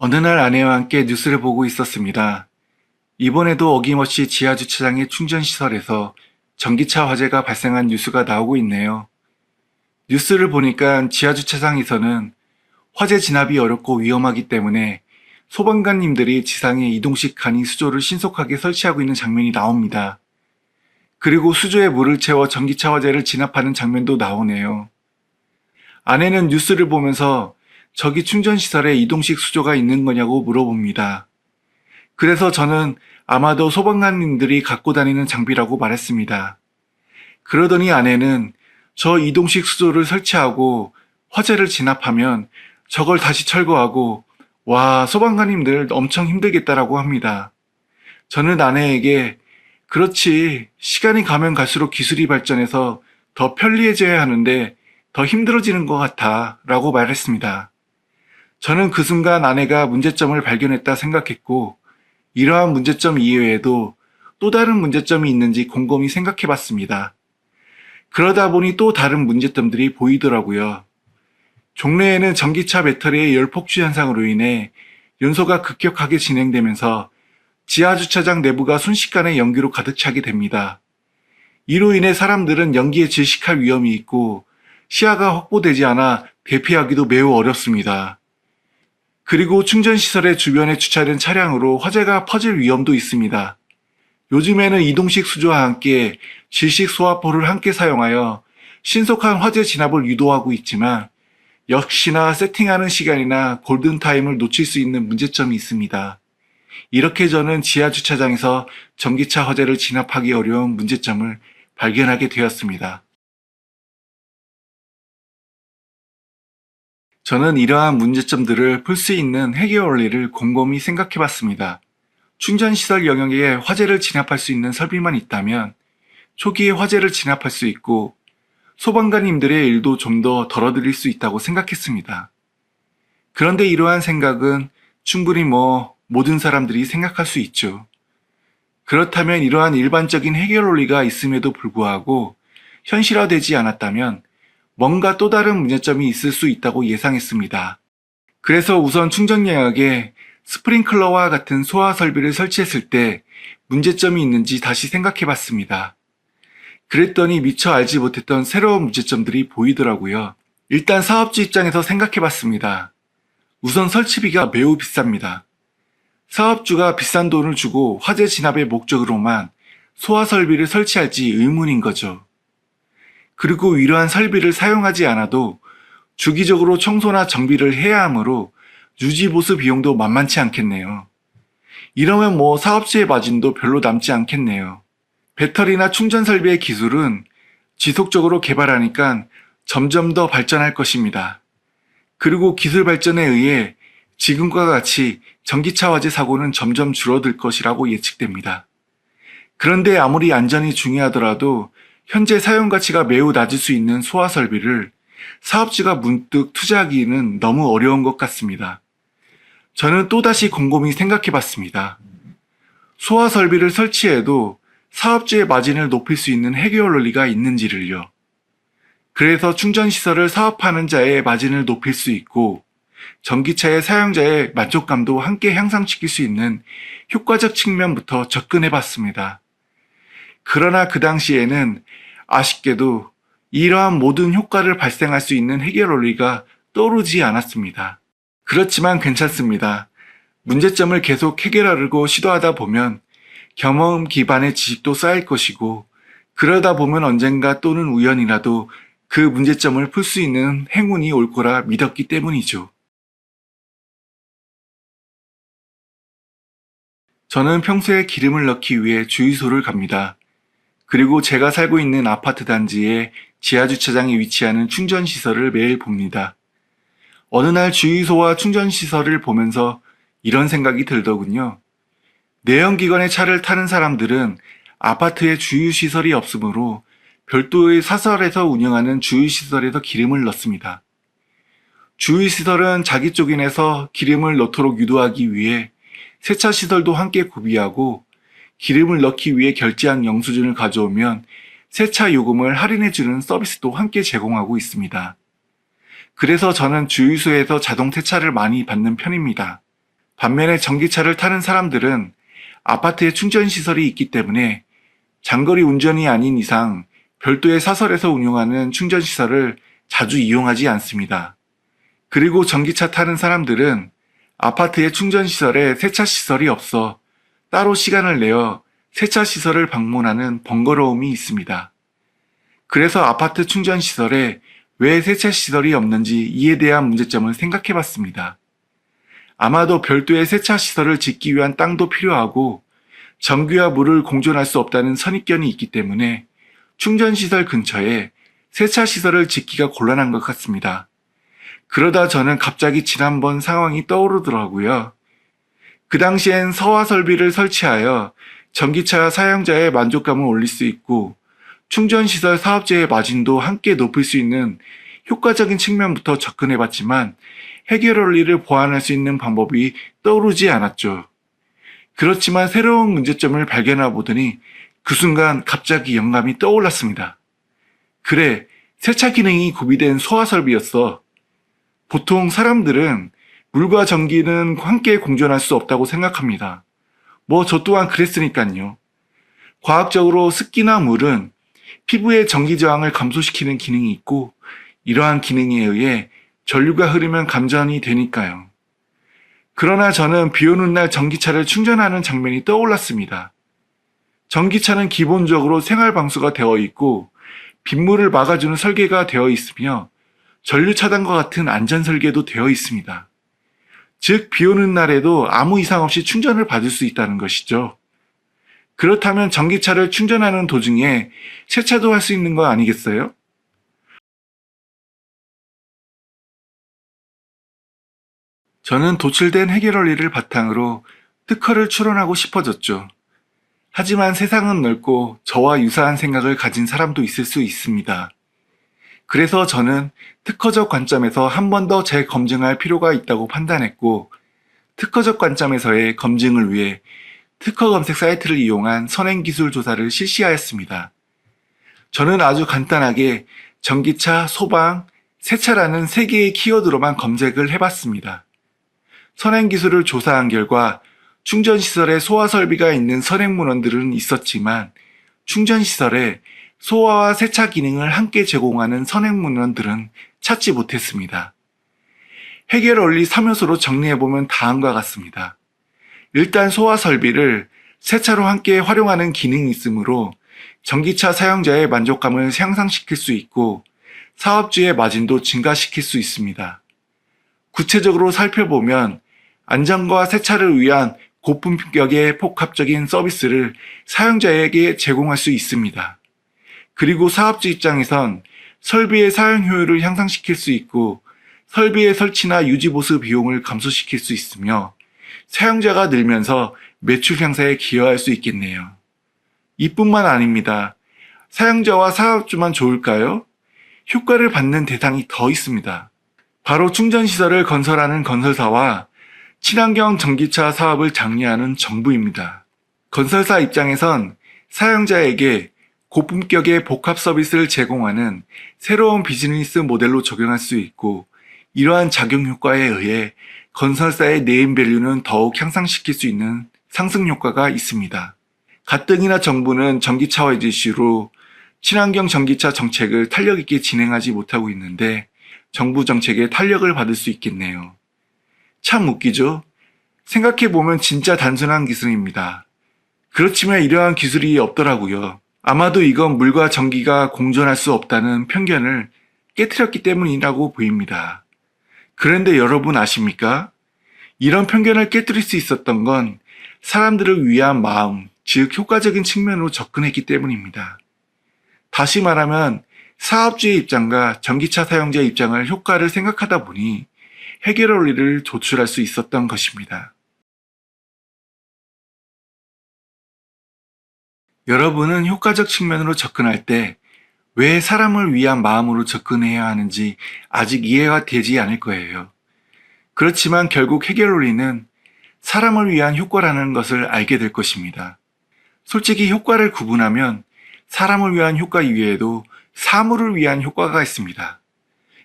어느 날 아내와 함께 뉴스를 보고 있었습니다. 이번에도 어김없이 지하주차장의 충전시설에서 전기차 화재가 발생한 뉴스가 나오고 있네요. 뉴스를 보니까 지하주차장에서는 화재 진압이 어렵고 위험하기 때문에 소방관님들이 지상에 이동식 간이 수조를 신속하게 설치하고 있는 장면이 나옵니다. 그리고 수조에 물을 채워 전기차 화재를 진압하는 장면도 나오네요. 아내는 뉴스를 보면서 저기 충전시설에 이동식 수조가 있는 거냐고 물어봅니다. 그래서 저는 아마도 소방관님들이 갖고 다니는 장비라고 말했습니다. 그러더니 아내는 저 이동식 수조를 설치하고 화재를 진압하면 저걸 다시 철거하고 와, 소방관님들 엄청 힘들겠다라고 합니다. 저는 아내에게 그렇지, 시간이 가면 갈수록 기술이 발전해서 더 편리해져야 하는데 더 힘들어지는 것 같아 라고 말했습니다. 저는 그 순간 아내가 문제점을 발견했다 생각했고 이러한 문제점 이외에도 또 다른 문제점이 있는지 곰곰이 생각해 봤습니다. 그러다 보니 또 다른 문제점들이 보이더라고요. 종래에는 전기차 배터리의 열 폭주 현상으로 인해 연소가 급격하게 진행되면서 지하주차장 내부가 순식간에 연기로 가득 차게 됩니다. 이로 인해 사람들은 연기에 질식할 위험이 있고 시야가 확보되지 않아 대피하기도 매우 어렵습니다. 그리고 충전시설의 주변에 주차된 차량으로 화재가 퍼질 위험도 있습니다. 요즘에는 이동식 수조와 함께 질식 소화포를 함께 사용하여 신속한 화재 진압을 유도하고 있지만 역시나 세팅하는 시간이나 골든타임을 놓칠 수 있는 문제점이 있습니다. 이렇게 저는 지하주차장에서 전기차 화재를 진압하기 어려운 문제점을 발견하게 되었습니다. 저는 이러한 문제점들을 풀 수 있는 해결 원리를 곰곰이 생각해 봤습니다. 충전시설 영역에 화재를 진압할 수 있는 설비만 있다면 초기에 화재를 진압할 수 있고 소방관님들의 일도 좀 더 덜어드릴 수 있다고 생각했습니다. 그런데 이러한 생각은 충분히 모든 사람들이 생각할 수 있죠. 그렇다면 이러한 일반적인 해결 원리가 있음에도 불구하고 현실화되지 않았다면 뭔가 또 다른 문제점이 있을 수 있다고 예상했습니다. 그래서 우선 충전 영역에 스프링클러와 같은 소화 설비를 설치했을 때 문제점이 있는지 다시 생각해 봤습니다. 그랬더니 미처 알지 못했던 새로운 문제점들이 보이더라고요. 일단 사업주 입장에서 생각해 봤습니다. 우선 설치비가 매우 비쌉니다. 사업주가 비싼 돈을 주고 화재 진압의 목적으로만 소화 설비를 설치할지 의문인 거죠. 그리고 이러한 설비를 사용하지 않아도 주기적으로 청소나 정비를 해야 하므로 유지보수 비용도 만만치 않겠네요. 이러면 사업주의 마진도 별로 남지 않겠네요. 배터리나 충전 설비의 기술은 지속적으로 개발하니까 점점 더 발전할 것입니다. 그리고 기술 발전에 의해 지금과 같이 전기차 화재 사고는 점점 줄어들 것이라고 예측됩니다. 그런데 아무리 안전이 중요하더라도 현재 사용 가치가 매우 낮을 수 있는 소화 설비를 사업주가 문득 투자하기는 너무 어려운 것 같습니다. 저는 또다시 곰곰이 생각해 봤습니다. 소화 설비를 설치해도 사업주의 마진을 높일 수 있는 해결 원리가 있는지를요. 그래서 충전시설을 사업하는 자의 마진을 높일 수 있고 전기차의 사용자의 만족감도 함께 향상시킬 수 있는 효과적 측면부터 접근해 봤습니다. 그러나 그 당시에는 아쉽게도 이러한 모든 효과를 발생할 수 있는 해결 원리가 떠오르지 않았습니다. 그렇지만 괜찮습니다. 문제점을 계속 해결하려고 시도하다 보면 경험 기반의 지식도 쌓일 것이고 그러다 보면 언젠가 또는 우연이라도 그 문제점을 풀 수 있는 행운이 올 거라 믿었기 때문이죠. 저는 평소에 기름을 넣기 위해 주유소를 갑니다. 그리고 제가 살고 있는 아파트 단지에 지하주차장에 위치하는 충전시설을 매일 봅니다. 어느 날 주유소와 충전시설을 보면서 이런 생각이 들더군요. 내연기관의 차를 타는 사람들은 아파트에 주유시설이 없으므로 별도의 사설에서 운영하는 주유시설에서 기름을 넣습니다. 주유시설은 자기 쪽인에서 기름을 넣도록 유도하기 위해 세차시설도 함께 구비하고 기름을 넣기 위해 결제한 영수증을 가져오면 세차 요금을 할인해주는 서비스도 함께 제공하고 있습니다. 그래서 저는 주유소에서 자동 세차를 많이 받는 편입니다. 반면에 전기차를 타는 사람들은 아파트에 충전시설이 있기 때문에 장거리 운전이 아닌 이상 별도의 사설에서 운영하는 충전시설을 자주 이용하지 않습니다. 그리고 전기차 타는 사람들은 아파트의 충전시설에 세차시설이 없어 따로 시간을 내어 세차시설을 방문하는 번거로움이 있습니다. 그래서 아파트 충전시설에 왜 세차시설이 없는지 이에 대한 문제점을 생각해 봤습니다. 아마도 별도의 세차시설을 짓기 위한 땅도 필요하고 전기와 물을 공존할 수 없다는 선입견이 있기 때문에 충전시설 근처에 세차시설을 짓기가 곤란한 것 같습니다. 그러다 저는 갑자기 지난번 상황이 떠오르더라고요. 그 당시엔 서화 설비를 설치하여 전기차 사용자의 만족감을 올릴 수 있고 충전시설 사업자의 마진도 함께 높일 수 있는 효과적인 측면부터 접근해 봤지만 해결 원리를 보완할 수 있는 방법이 떠오르지 않았죠. 그렇지만 새로운 문제점을 발견해 보더니 그 순간 갑자기 영감이 떠올랐습니다. 그래, 세차 기능이 구비된 소화 설비였어. 보통 사람들은 물과 전기는 함께 공존할 수 없다고 생각합니다. 뭐 저 또한 그랬으니까요. 과학적으로 습기나 물은 피부의 전기 저항을 감소시키는 기능이 있고 이러한 기능에 의해 전류가 흐르면 감전이 되니까요. 그러나 저는 비 오는 날 전기차를 충전하는 장면이 떠올랐습니다. 전기차는 기본적으로 생활 방수가 되어 있고 빗물을 막아주는 설계가 되어 있으며 전류 차단과 같은 안전 설계도 되어 있습니다. 즉, 비 오는 날에도 아무 이상 없이 충전을 받을 수 있다는 것이죠. 그렇다면 전기차를 충전하는 도중에 세차도 할 수 있는 거 아니겠어요? 저는 도출된 해결 원리를 바탕으로 특허를 출원하고 싶어졌죠. 하지만 세상은 넓고 저와 유사한 생각을 가진 사람도 있을 수 있습니다. 그래서 저는 특허적 관점에서 한 번 더 재검증할 필요가 있다고 판단했고, 특허적 관점에서의 검증을 위해 특허 검색 사이트를 이용한 선행기술 조사를 실시하였습니다. 저는 아주 간단하게 전기차, 소방, 세차라는 세 개의 키워드로만 검색을 해봤습니다. 선행기술을 조사한 결과 충전시설에 소화 설비가 있는 선행문헌들은 있었지만 충전시설에 소화와 세차 기능을 함께 제공하는 선행문헌들은 찾지 못했습니다. 해결 원리 3요소로 정리해보면 다음과 같습니다. 일단 소화 설비를 세차로 함께 활용하는 기능이 있으므로 전기차 사용자의 만족감을 향상시킬 수 있고 사업주의 마진도 증가시킬 수 있습니다. 구체적으로 살펴보면 안전과 세차를 위한 고품격의 복합적인 서비스를 사용자에게 제공할 수 있습니다. 그리고 사업주 입장에선 설비의 사용 효율을 향상시킬 수 있고 설비의 설치나 유지 보수 비용을 감소시킬 수 있으며 사용자가 늘면서 매출 향상에 기여할 수 있겠네요. 이뿐만 아닙니다. 사용자와 사업주만 좋을까요? 효과를 받는 대상이 더 있습니다. 바로 충전시설을 건설하는 건설사와 친환경 전기차 사업을 장려하는 정부입니다. 건설사 입장에선 사용자에게 고품격의 복합 서비스를 제공하는 새로운 비즈니스 모델로 적용할 수 있고 이러한 작용 효과에 의해 건설사의 네임밸류는 더욱 향상시킬 수 있는 상승 효과가 있습니다. 가뜩이나 정부는 전기차와 이슈로 친환경 전기차 정책을 탄력 있게 진행하지 못하고 있는데 정부 정책에 탄력을 받을 수 있겠네요. 참 웃기죠? 생각해보면 진짜 단순한 기술입니다. 그렇지만 이러한 기술이 없더라고요. 아마도 이건 물과 전기가 공존할 수 없다는 편견을 깨트렸기 때문이라고 보입니다. 그런데 여러분 아십니까? 이런 편견을 깨뜨릴 수 있었던 건 사람들을 위한 마음, 즉 효과적인 측면으로 접근했기 때문입니다. 다시 말하면 사업주의 입장과 전기차 사용자 입장을 효과를 생각하다 보니 해결 원리를 도출할 수 있었던 것입니다. 여러분은 효과적 측면으로 접근할 때 왜 사람을 위한 마음으로 접근해야 하는지 아직 이해가 되지 않을 거예요. 그렇지만 결국 해결 원리는 사람을 위한 효과라는 것을 알게 될 것입니다. 솔직히 효과를 구분하면 사람을 위한 효과 이외에도 사물을 위한 효과가 있습니다.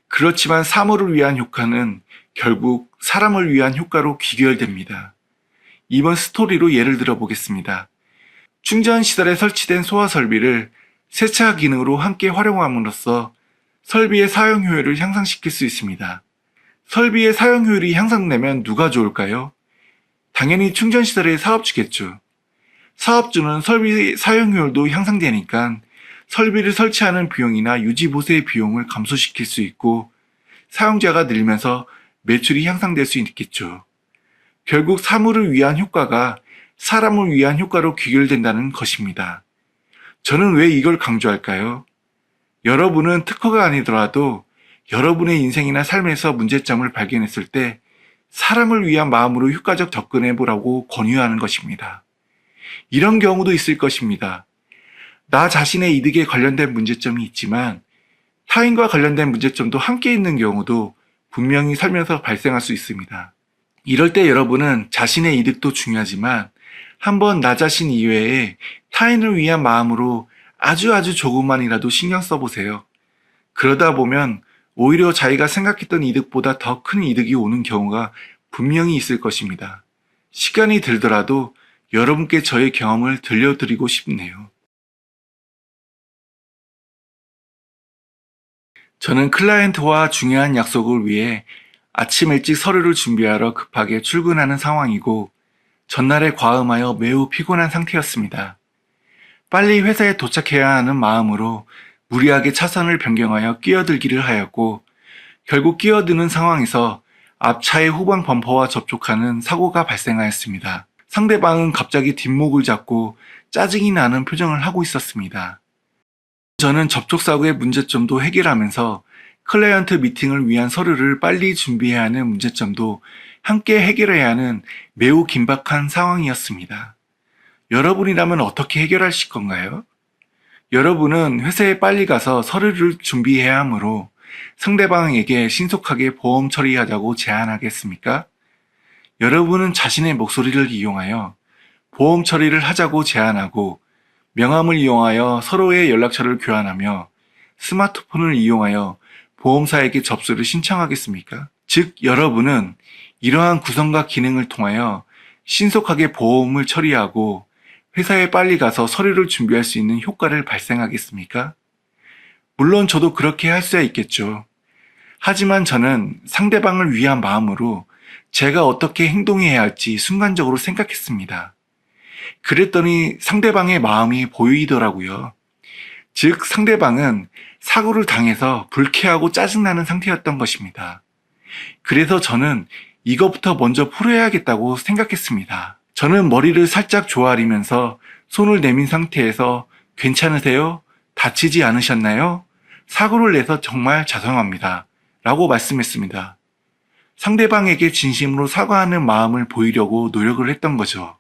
그렇지만 사물을 위한 효과는 결국 사람을 위한 효과로 귀결됩니다. 이번 스토리로 예를 들어 보겠습니다. 충전 시설에 설치된 소화 설비를 세차 기능으로 함께 활용함으로써 설비의 사용 효율을 향상시킬 수 있습니다. 설비의 사용 효율이 향상되면 누가 좋을까요? 당연히 충전 시설의 사업주겠죠. 사업주는 설비 사용 효율도 향상되니까 설비를 설치하는 비용이나 유지 보수의 비용을 감소시킬 수 있고 사용자가 늘면서 매출이 향상될 수 있겠죠. 결국 사물을 위한 효과가 사람을 위한 효과로 귀결된다는 것입니다. 저는 왜 이걸 강조할까요? 여러분은 특허가 아니더라도 여러분의 인생이나 삶에서 문제점을 발견했을 때 사람을 위한 마음으로 효과적 접근해 보라고 권유하는 것입니다. 이런 경우도 있을 것입니다. 나 자신의 이득에 관련된 문제점이 있지만 타인과 관련된 문제점도 함께 있는 경우도 분명히 살면서 발생할 수 있습니다. 이럴 때 여러분은 자신의 이득도 중요하지만 한번 나 자신 이외에 타인을 위한 마음으로 아주 조금만이라도 신경 써보세요. 그러다 보면 오히려 자기가 생각했던 이득보다 더 큰 이득이 오는 경우가 분명히 있을 것입니다. 시간이 들더라도 여러분께 저의 경험을 들려드리고 싶네요. 저는 클라이언트와 중요한 약속을 위해 아침 일찍 서류를 준비하러 급하게 출근하는 상황이고 전날에 과음하여 매우 피곤한 상태였습니다. 빨리 회사에 도착해야 하는 마음으로 무리하게 차선을 변경하여 끼어들기를 하였고 결국 끼어드는 상황에서 앞차의 후방 범퍼와 접촉하는 사고가 발생하였습니다. 상대방은 갑자기 뒷목을 잡고 짜증이 나는 표정을 하고 있었습니다. 저는 접촉사고의 문제점도 해결하면서 클라이언트 미팅을 위한 서류를 빨리 준비해야 하는 문제점도 함께 해결해야 하는 매우 긴박한 상황이었습니다. 여러분이라면 어떻게 해결하실 건가요? 여러분은 회사에 빨리 가서 서류를 준비해야 하므로 상대방에게 신속하게 보험 처리하자고 제안하겠습니까? 여러분은 자신의 목소리를 이용하여 보험 처리를 하자고 제안하고 명함을 이용하여 서로의 연락처를 교환하며 스마트폰을 이용하여 보험사에게 접수를 신청하겠습니까? 즉, 여러분은 이러한 구성과 기능을 통하여 신속하게 보험을 처리하고 회사에 빨리 가서 서류를 준비할 수 있는 효과를 발생하겠습니까? 물론 저도 그렇게 할 수야 있겠죠. 하지만 저는 상대방을 위한 마음으로 제가 어떻게 행동해야 할지 순간적으로 생각했습니다. 그랬더니 상대방의 마음이 보이더라고요. 즉, 상대방은 사고를 당해서 불쾌하고 짜증나는 상태였던 것입니다. 그래서 저는 이것부터 먼저 풀어야겠다고 생각했습니다. 저는 머리를 살짝 조아리면서 손을 내민 상태에서 괜찮으세요? 다치지 않으셨나요? 사고를 내서 정말 죄송합니다. 라고 말씀했습니다. 상대방에게 진심으로 사과하는 마음을 보이려고 노력을 했던 거죠.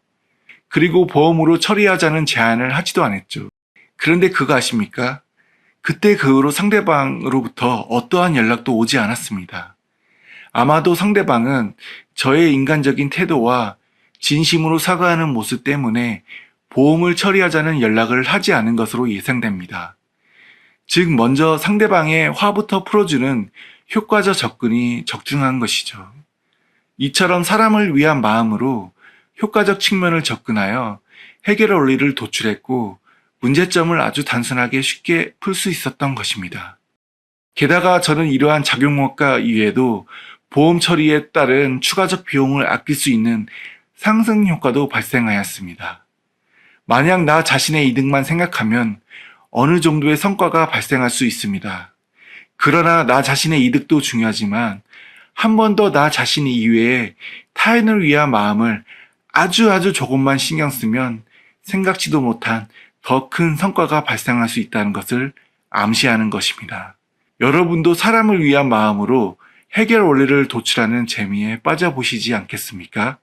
그리고 보험으로 처리하자는 제안을 하지도 않았죠. 그런데 그거 아십니까? 그때 그 후로 상대방으로부터 어떠한 연락도 오지 않았습니다. 아마도 상대방은 저의 인간적인 태도와 진심으로 사과하는 모습 때문에 보험을 처리하자는 연락을 하지 않은 것으로 예상됩니다. 즉, 먼저 상대방의 화부터 풀어주는 효과적 접근이 적중한 것이죠. 이처럼 사람을 위한 마음으로 효과적 측면을 접근하여 해결 원리를 도출했고 문제점을 아주 단순하게 쉽게 풀 수 있었던 것입니다. 게다가 저는 이러한 작용효과 이외에도 보험 처리에 따른 추가적 비용을 아낄 수 있는 상승 효과도 발생하였습니다. 만약 나 자신의 이득만 생각하면 어느 정도의 성과가 발생할 수 있습니다. 그러나 나 자신의 이득도 중요하지만 한 번 더 나 자신 이외에 타인을 위한 마음을 아주 조금만 신경 쓰면 생각지도 못한 더 큰 성과가 발생할 수 있다는 것을 암시하는 것입니다. 여러분도 사람을 위한 마음으로 해결 원리를 도출하는 재미에 빠져보시지 않겠습니까?